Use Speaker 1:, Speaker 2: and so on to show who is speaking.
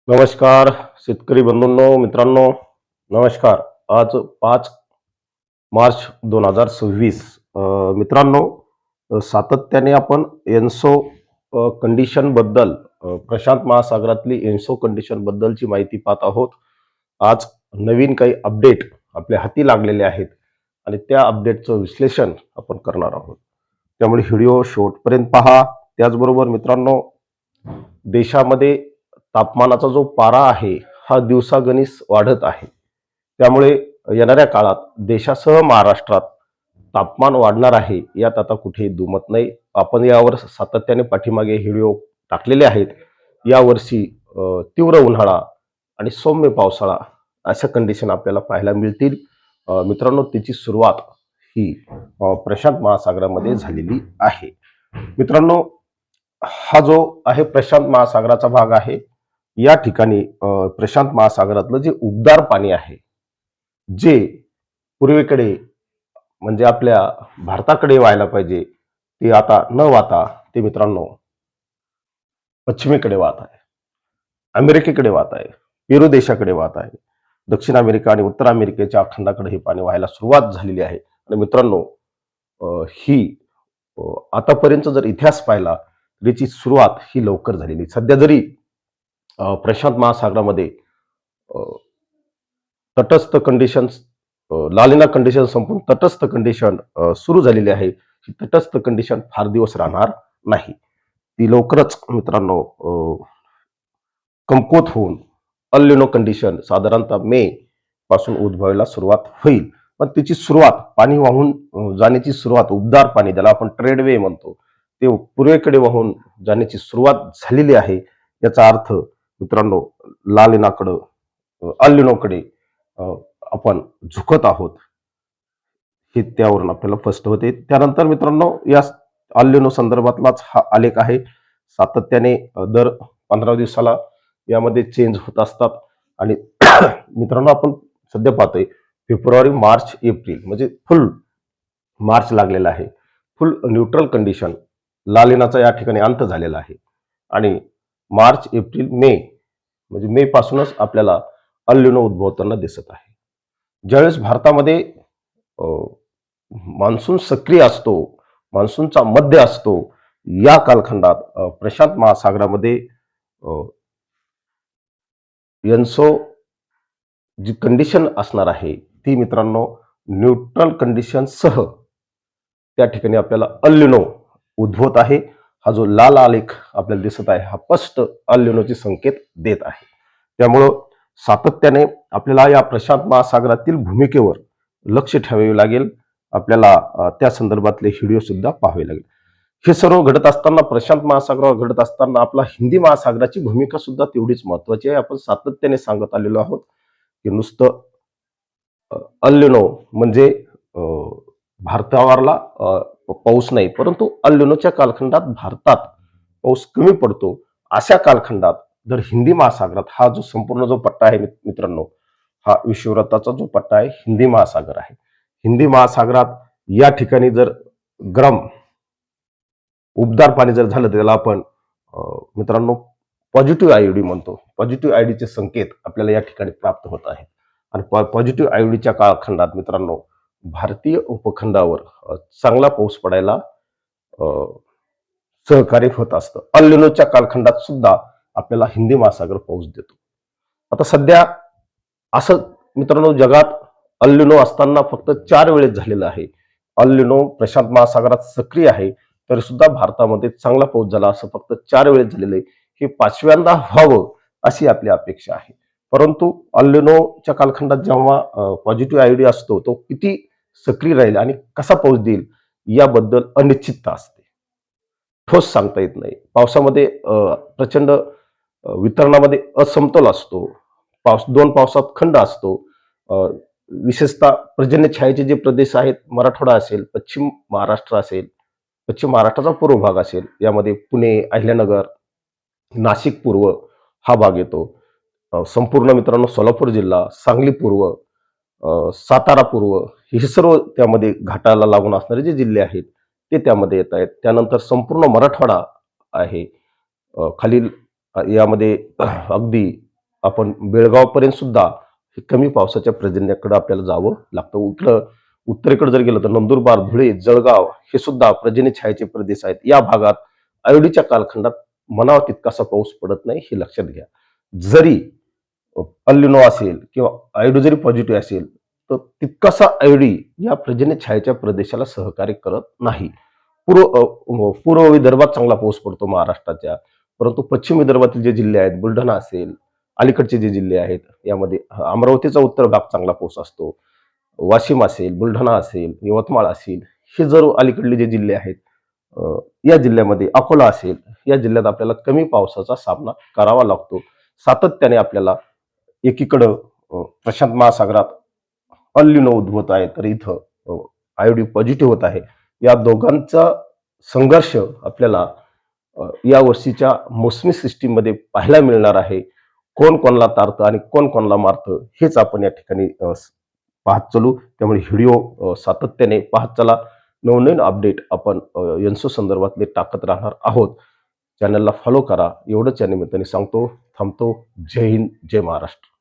Speaker 1: नमस्कार शेतकरी बंधूंनो, मित्रांनो. नमस्कार. आज 5 मार्च 2026. मित्रांनो, सातत्याने आपण एन्सो कंडिशन बद्दल, प्रशांत महासागरातली एन्सो कंडिशन बद्दलची माहिती पाहत आहोत. आज नवीन काही अपडेट आपल्या हाती लागलेले आहेत आणि त्या अपडेटचं विश्लेषण आपण करणार आहोत. त्यामुळे व्हिडिओ शेवटपर्यंत पहा. त्याचबरोबर मित्रांनो, देशामध्ये तापमानाचा जो पारा आहे हा दिवसागणिक वाढत आहे. त्यामुळे येणाऱ्या काळात देशासह महाराष्ट्रात तापमान वाढणार आहे यात आता कुठेही दुमत नाही. आपण यावर सातत्याने पाठीमागे व्हिडिओ टाकलेले आहेत. यावर्षी तीव्र उन्हाळा आणि सौम्य पावसाळा अशा कंडिशन आपल्याला पाहायला मिळतील. मित्रांनो, त्याची सुरुवात ही प्रशांत महासागरामध्ये झालेली आहे. मित्रांनो, हा जो आहे प्रशांत महासागराचा भाग आहे. या ठिकाणी प्रशांत महासागरातलं जे उबदार पाणी आहे, जे पूर्वेकडे म्हणजे आपल्या भारताकडे व्हायला पाहिजे, ते आता न वाहता ते मित्रांनो पश्चिमेकडे वाहत आहे, अमेरिकेकडे वाहत आहे, पेरू देशाकडे वाहत आहे. दक्षिण अमेरिका आणि उत्तर अमेरिकेच्या खंडाकडे हे पाणी व्हायला सुरुवात झालेली आहे. आणि मित्रांनो, ही आतापर्यंत जर इतिहास पाहिला तर याची सुरुवात ही लवकर झालेली. सध्या जरी प्रशांत महासागरामध्ये तटस्थ कंडिशन्स, लालिना कंडिशन संपून तटस्थ कंडिशन सुरू झालेली आहे. ही तटस्थ कंडिशन फार दिवस राहणार नाही. ती लवकरच मित्रांनो कमकुवत होऊन अल कंडिशन साधारणतः मे पासून उद्भवायला सुरुवात होईल. पण त्याची सुरुवात, पाणी वाहून जाण्याची सुरुवात, उबदार पाणी ज्याला आपण ट्रेडवे म्हणतो, ते पूर्वेकडे वाहून जाण्याची सुरुवात झालेली आहे. याचा अर्थ मित्रांनो, लालिनाकडं, अल्युनोकडे आपण झुकत आहोत, हे त्यावरून आपल्याला स्पष्ट होते. त्यानंतर मित्रांनो, या अल्युनो संदर्भातलाच हा आलेख आहे. सातत्याने दर 15 दिवसाला यामध्ये चेंज होत असतात. आणि मित्रांनो, आपण सध्या पाहतोय फेब्रुवारी, मार्च, एप्रिल म्हणजे फुल मार्च लागलेला आहे. फुल न्यूट्रल कंडिशन, लालिनाचा या ठिकाणी अंत झालेला आहे. आणि मार्च, एप्रिल, मे म्हणजे मे पासूनच आपल्याला अल्युनो उद्भवताना दिसत आहे. ज्यावेळेस भारतामध्ये मान्सून सक्रिय असतो, मान्सूनचा मध्य असतो, या कालखंडात प्रशांत महासागरामध्ये एन्सो जी कंडिशन असणार आहे ती मित्रांनो न्यूट्रल कंडिशन सह त्या ठिकाणी आपल्याला अल्युनो उद्भवत आहे. हा जो लाल आलेख आपल्याला दिसत आहे हा स्पष्ट अल्युनोचे संकेत देत आहे. त्यामुळं सातत्याने आपल्याला या प्रशांत महासागरातील भूमिकेवर लक्ष ठेवावे लागेल. आपल्याला त्या संदर्भातले व्हिडिओ सुद्धा पाहावे लागेल. हे सर्व घडत असताना, प्रशांत महासागरावर घडत असताना आपला हिंदी महासागराची भूमिका सुद्धा तेवढीच महत्वाची आहे. आपण सातत्याने सांगत आलेलो आहोत की नुसतं अल्युनो म्हणजे भारतावरला पाऊस नाही, परंतु अल्युनोच्या कालखंडात भारतात पाऊस कमी पडतो. अशा कालखंडात जर हिंदी महासागरात हा जो संपूर्ण जो पट्टा आहे मित्रांनो, हा विषुववृत्ताचा जो पट्टा आहे हिंदी महासागर आहे. हिंदी महासागरात या ठिकाणी जर गरम उबदार पाणी जर झालं तर त्याला आपण मित्रांनो पॉझिटिव्ह आयओडी म्हणतो. पॉझिटिव्ह आयओडीचे संकेत आपल्याला या ठिकाणी प्राप्त होत आहेत. आणि पॉझिटिव्ह आयओडीच्या कालखंडात मित्रांनो भारतीय उपखंडावर चांगला पाऊस पडायला सहकार्य होत असतं. अल्युनोच्या कालखंडात सुद्धा आपल्याला हिंदी महासागर पाऊस देतो. आता सध्या असं मित्रांनो जगात अल्युनो असताना फक्त 4 वेळेस झालेलं आहे. अल्युनो प्रशांत महासागरात सक्रिय आहे तरी सुद्धा भारतामध्ये चांगला पाऊस झाला असं फक्त 4 वेळेस झालेलं आहे. हे 5व्यांदा व्हावं अशी आपली अपेक्षा आहे. परंतु अल्युनोच्या कालखंडात जेव्हा पॉझिटिव्ह आयओडी असतो तो किती सक्रिय राहील आणि कसा पाऊस देईल याबद्दल अनिश्चितता असते. ठोस सांगता येत नाही. पावसामध्ये प्रचंड वितरणामध्ये असमतोल असतो. दोन पावसात खंड असतो. विशेषतः पर्जन्य छायेचे जे प्रदेश आहेत, मराठवाडा असेल, पश्चिम महाराष्ट्र असेल, पश्चिम महाराष्ट्राचा पूर्व भाग असेल, यामध्ये पुणे, अहिल्यानगर, नाशिक पूर्व हा भाग येतो. संपूर्ण मित्रांनो सोलापूर जिल्हा, सांगली पूर्व, सातारा पूर्व, हे सर्व त्यामध्ये घाटाला लागून असणारे जे जिल्हे आहेत ते त्यामध्ये येत आहेत. त्यानंतर संपूर्ण मराठवाडा आहे. खालील यामध्ये अगदी आपण बेळगावपर्यंत सुद्धा हे कमी पावसाच्या पर्जन्याकडे आपल्याला जावं लागतं. इकडं उत्तरेकडे जर गेलं तर नंदुरबार, धुळे, जळगाव हे सुद्धा पर्जन्य छायेचे प्रदेश आहेत. या भागात आयोडीच्या कालखंडात म्हणावा तितकासा पाऊस पडत नाही, हे लक्षात घ्या. जरी अल्निनो असेल किंवा आयोडी जरी पॉझिटिव्ह असेल, तर तितकासा आयोडी या पर्जन्य छायेच्या प्रदेशाला सहकार्य करत नाही. पूर्व विदर्भात चांगला पाऊस पडतो महाराष्ट्राच्या, परंतु पश्चिम विदर्भातील जे जिल्हे आहेत, बुलढाणा असेल, अलीकडचे जे जिल्हे आहेत, यामध्ये अमरावतीचा उत्तर भाग चांगला पाऊस असतो. वाशिम असेल, बुलढाणा असेल, यवतमाळ असेल, हे जर अलीकडले जे जिल्हे आहेत, या जिल्ह्यामध्ये अकोला असेल, या जिल्ह्यात आपल्याला कमी पावसाचा सामना करावा लागतो. सातत्याने आपल्याला एकीकडं प्रशांत महासागरात अल्निनो उद्भवत आहे, तर इथं आयोडी पॉझिटिव्ह होत आहे. या दोघांचा संघर्ष आपल्याला या वर्षीच्या मोसमी सिस्टीममध्ये पाहायला मिळणार आहे. कोण कोणाला तारतं आणि कोण कोणाला मारतं, हेच आपण या ठिकाणी पाहत चालू. त्यामुळे व्हिडिओ सातत्याने पाहत चला. नवनवीन अपडेट आपण एनसो संदर्भातले टाकत राहणार आहोत. चॅनलला फॉलो करा, एवढंच या निमित्ताने सांगतो. थांबतो. जय हिंद, जय महाराष्ट्र.